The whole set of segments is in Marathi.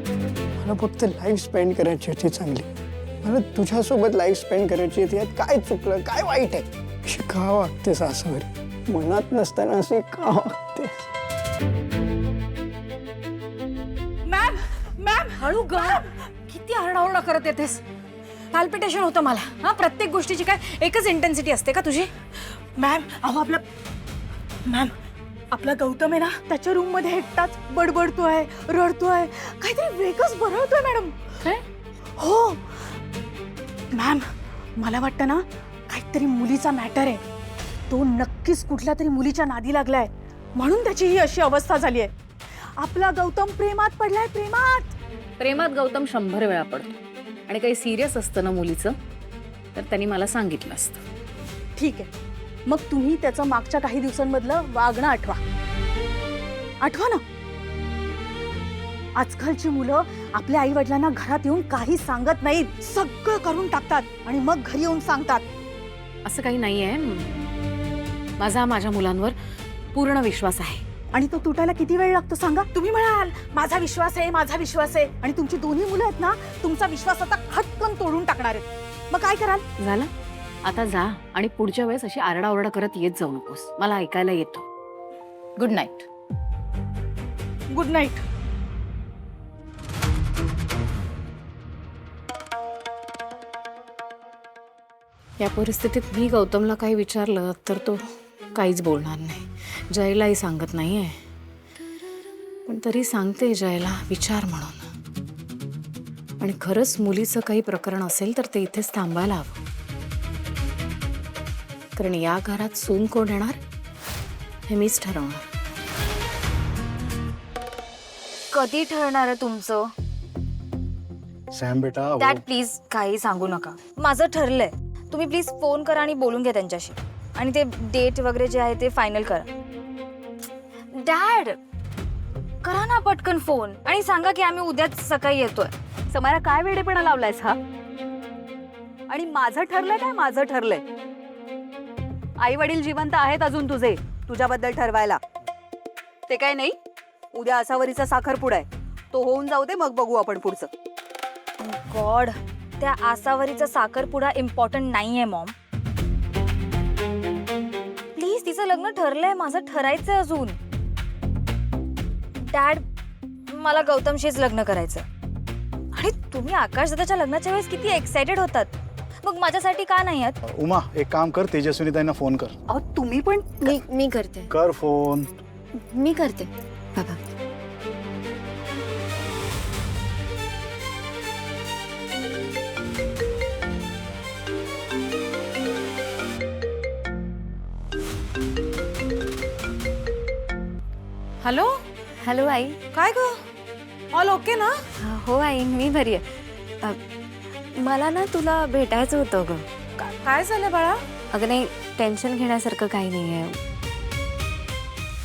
मला फक्त लाईफ स्पेंड करायची होती चांगली. मला तुझ्यासोबत लाईफ स्पेंड करायची होती. यात काय चुकलं, काय वाईट आहे? अशी का वागतेस आसावरी? मनात नसताना अशी का वागतेस? मॅम मॅम हळू ग. किती आरडाओरडा करत येतेस. पॅल्पिटेशन होतं मला. हा, प्रत्येक गोष्टीची काय एकच इंटेन्सिटी असते का तुझी? मॅम अहो मॅम आपला गौतम आहे ना, त्याच्या रूम मध्ये एकटाच बडबडतोय, रडतोय, काहीतरी वेगळंच बरळतोय मॅडम. हो मॅम, मला वाटतं ना काहीतरी मुलीचा मॅटर आहे. तो नक्कीच कुठल्या तरी मुलीच्या नादी लागलाय, म्हणून त्याची ही अशी अवस्था झाली आहे. आपला गौतम प्रेमात पडलाय. प्रेमात गौतम 100 वेळा पडतो आणि काही सिरियस असतं ना मुलीचं तर त्यांनी मला सांगितलं असतं. ठीक आहे, मग तुम्ही त्याचं मागच्या काही दिवसांमधलं वागणं आठवा ना. आजकालची मुलं आपल्या आई वडिलांना घरात येऊन काही सांगत नाहीत, सगळं करून टाकतात आणि मग घरी येऊन सांगतात. असं काही नाहीये. माझा माझ्या मुलांवर पूर्ण विश्वास आहे. आणि तो तुटायला किती वेळ लागतो सांगा? तुम्ही म्हणाल माझा विश्वास आहे, आणि तुमची दोन्ही मुलं आहेत ना, तुमचा विश्वास आता खटकन तोडून टाकणार आहेत. मग काय कराल? झालं, आता जा आणि पुढच्या वेळेस अशी आरडाओरडा करत येत जाऊ नकोस. मला ऐकायला येतो. Good night. Good night. या परिस्थितीत मी गौतमला काही विचारलं तर तो काहीच बोलणार नाही. जयलाही सांगत नाहीये, पण तरी सांगते जयला विचार म्हणून. आणि खरंच मुलीचं काही प्रकरण असेल तर ते इथेच थांबायला हवं. कारण या घरात सून कोण येणार हे मीच ठरवणार. कधी ठरणार आहे तुमचं? सॅम बेटा, डॅड प्लीज काही सांगू नका. माझं ठरलंय. तुम्ही प्लीज फोन करा आणि बोलून घ्या त्यांच्याशी, आणि ते डेट वगैरे जे आहे ते फायनल करा. डॅड करा ना पटकन फोन आणि सांगा की आम्ही उद्याच सकाळी येतोय. समारा काय वेडेपणा लावलायस हा? आणि माझं ठरलंय. आई वडील जिवंत आहेत अजून तुझे, तुझ्याबद्दल ठरवायला. ते काय नाही, उद्या आसावरीचा साखरपुडा आहे, तो होऊन जाऊ दे, मग बघू आपण पुढचं. गॉड, त्या आसावरीचा साखरपुडा इम्पॉर्टंट नाहीये मॉम. प्लीज, तिचं लग्न ठरलंय, माझं ठरायचंय अजून. डॅड, मला गौतमशीच लग्न करायचं. आणि तुम्ही आकाश दादाच्या लग्नाच्या वेळेस किती एक्साइटेड होतात, मग माझ्यासाठी का नाही आहेत? उमा एक काम कर, तेजस्विनी त्यांना फोन कर. अहो तुम्ही पण. मी करते. कर फोन. मी करते बाबा. हॅलो. हॅलो आई. काय ग, ऑल ओके ना? हो आई, मी बरी आहे. मला ना तुला भेटायचं होतं ग. काय झालं बाळा? अगं नाही, टेन्शन घेण्यासारखं काही नाही आहे.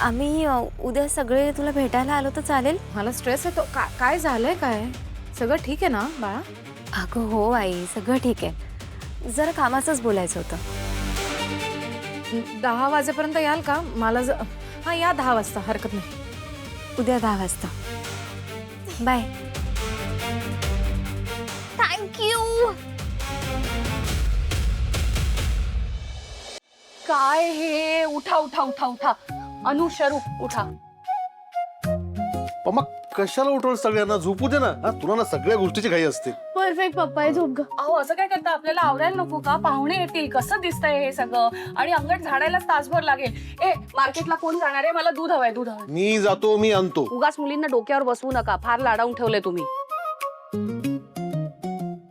आम्ही उद्या सगळे तुला भेटायला आलो तर चालेल? मला स्ट्रेस येतो. काय झालंय? काय सगळं ठीक आहे ना बाळा? अगं हो आई, सगळं ठीक आहे. जरा कामाचंच बोलायचं होतं. 10 वाजेपर्यंत याल का? मला हा या 10 वाजता, हरकत नाही. उद्या 10 वाजता. बाय. थँक्यू. काय हे? उठा उठा उठा उठा. अनु, शरू उठा. मग कशाला उठवलं सगळ्यांना? झोपू दे ना. हा, तुला ना सगळ्या गोष्टीची घाई असते. परफेक्ट पप्पा, झोप ग. अहो असं काय करता? आपल्याला आवरायला नको का? पाहुणे येतील, कसं दिसतंय हे सगळं, आणि अंगण झाडायलाच तासभर लागेल. मार्केटला कोण जाणार आहे? मला दूध हवंय. मी जातो, मी आणतो. उगाच मुलींना डोक्यावर बसवू नका, फार लाडावून ठेवलंय तुम्ही.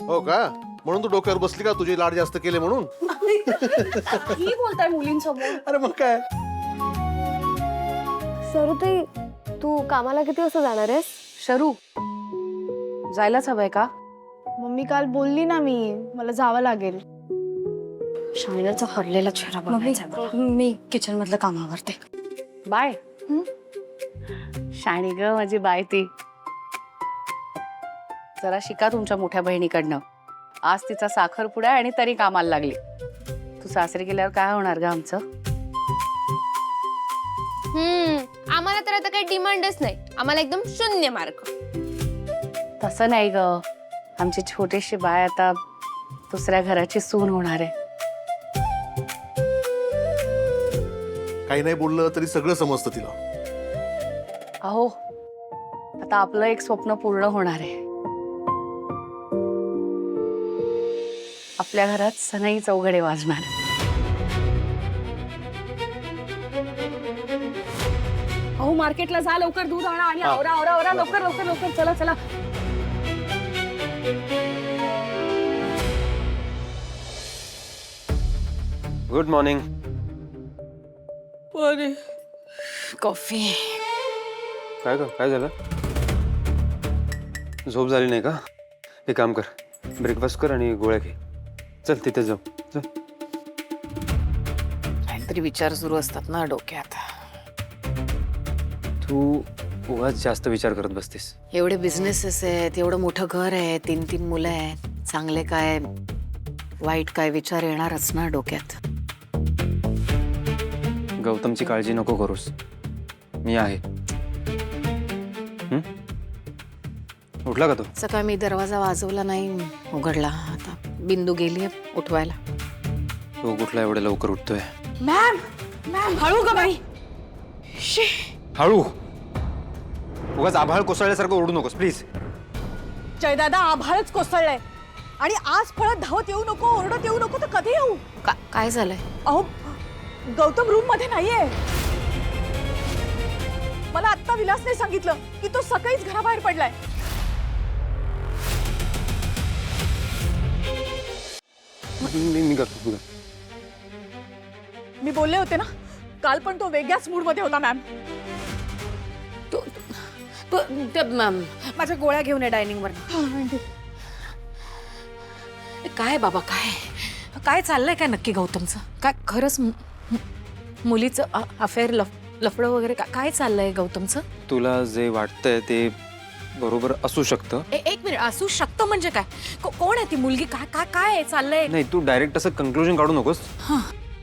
हो का? म्हणून तू डोक्यावर बसली का? तुझे लाड जास्त केले म्हणून? ही बोलताय मुलींसमोर? अरे मग काय. सरुताई, तू कामाला किती वाजता जाणार आहेस? शरू, जायलाच हवंय का? मम्मी काल बोलली ना, मला जावं लागेल. शाळेचा हरलेला चेहरा बघायचा. मी किचन मधलं काम आवरते. बाय. शाणी ग माझी बाय. ती जरा शिका तुमच्या मोठ्या बहिणीकडनं. आज तिचा साखरपुडा आहे आणि तरी कामाला लागली. तू सासरी गेल्यावर काय होणार ग आमचं? आम्हाला तर आता काही डिमांडच नाही. आम्हाला एकदम 0 मार्क. तसं नाही ग, आमची छोटीशी बाय आता दुसऱ्या घराची सून होणार आहे. काही नाही बोललं तरी सगळं समजतं तिला. अहो, आता आपलं एक स्वप्न पूर्ण होणार आहे. आपल्या घरात सनई चौघडे वाजणार. अहो मार्केटला जा, लवकर दूध आणा आणि आवरा आवरा आवरा, लवकर लवकर लवकर, चला चला. Good morning. कॉफी. काय ग, काय झालं? झोप झाली नाही का? एक काम कर, ब्रेकफास्ट कर आणि गोळ्या घे. चल तिथे जाऊ. चल. काहीतरी विचार सुरू असतात ना डोक्यात. तू उगाच जास्त विचार करत बसतेस. एवढे बिझनेसेस आहेत, एवढं मोठं घर आहे, 3-3 मुलं आहेत. चांगले काय वाईट काय विचार येणारच ना डोक्यात. गौतमची काळजी नको करूस, मी आहे. उठला का तो? सकाळी मी दरवाजा वाजवला नाही, उघडला. आता बिंदू गेली उठवायला. तो कुठला एवढ्या लवकर उठतोय? मॅम मॅम हळू ग बाई. हळू. उगाच आभाळ कोसळल्यासारखं ओरडू नकोस प्लीज. जयदादा, आभाळच कोसळलंय आणि आज पळत धावत येऊ नको, ओरडत येऊ नको, तर कधी येऊ? काय झालंय? अहो, गौतम रूम मध्ये नाहीये. मला आत्ता विलासने सांगितलं की तो सकाळीच घराबाहेर पडलाय. मी करतो. मी बोलले होते ना, काल पण तो वेगळ्याच मूड मध्ये होता मॅम. माझ्या गोळ्या घेऊन ये डायनिंग वर. काय बाबा, काय चाललंय काय नक्की गौतमचं? काय खरंच मुलीचं अफेअर लफडं वगैरे काय चाललंय गौतमचं? तुला जे वाटतंय ते बरोबर असू शकतं. एक मिनिट, असू शकतं म्हणजे काय? कोण आहे ती मुलगी? काय चाललंय? नाही, तू डायरेक्ट असं कन्क्लुजन काढू नकोस.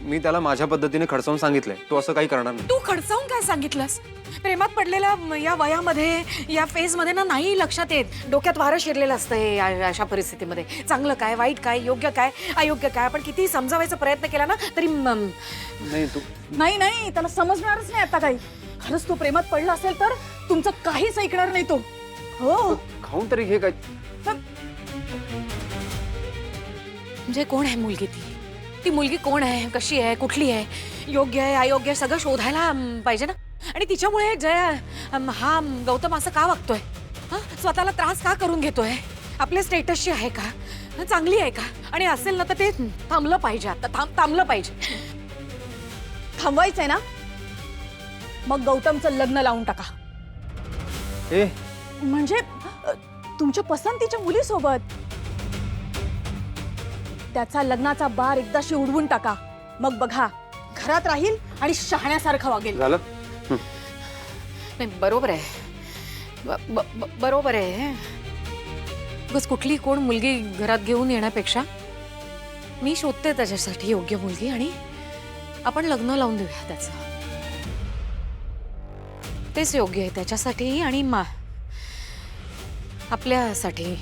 मी त्याला माझ्या पद्धतीने खडसावून सांगितलंय, तो असं काही करणार नाही. तू खडसावून काय सांगितलंस? प्रेमात पडलेल्या या वयामध्ये, या फेज मध्ये ना नाही लक्षात येत. डोक्यात वारं शिरलेलं असतं अशा परिस्थितीमध्ये. चांगलं काय, वाईट काय, योग्य काय, अयोग्य काय. आपण किती समजावायचा प्रयत्न केला ना तरी नाही तू नाही त्याला समजणारच नाही आता काही. खरंच तो प्रेमात पडला असेल तर तुमचं काहीच ऐकणार नाही तो. हो, खाऊन तरी घे काय. म्हणजे कोण आहे मुलगी ती मुलगी कोण आहे, कशी आहे, कुठली आहे, योग्य आहे, अयोग्य आहे, सगळं शोधायला पाहिजे ना. आणि तिच्यामुळे जय हा गौतम असं का वागतोय? स्वतःला त्रास का करून घेतोय? आपल्या स्टेटसची आहे का, चांगली आहे का? आणि असेल ना तर ते थांबलं पाहिजे. आता थांबलं पाहिजे. थांबवायचंय ना, मग गौतमचं लग्न लावून टाका. ए, म्हणजे तुमच्या पसंतीच्या मुलीसोबत त्याचा लग्नाचा बार एकदाशी उडवून टाका. मग बघा, घरात राहील आणि शहाण्यासारखं वागेल. झालं? नाही, बरोबर आहे. बरोबर आहे. बस कुठली कोण मुलगी घरात घेऊन येण्यापेक्षा मी शोधते त्याच्यासाठी योग्य मुलगी आणि आपण लग्न लावून देऊया त्याचं. तेच योग्य आहे त्याच्यासाठी आणि आपल्यासाठी.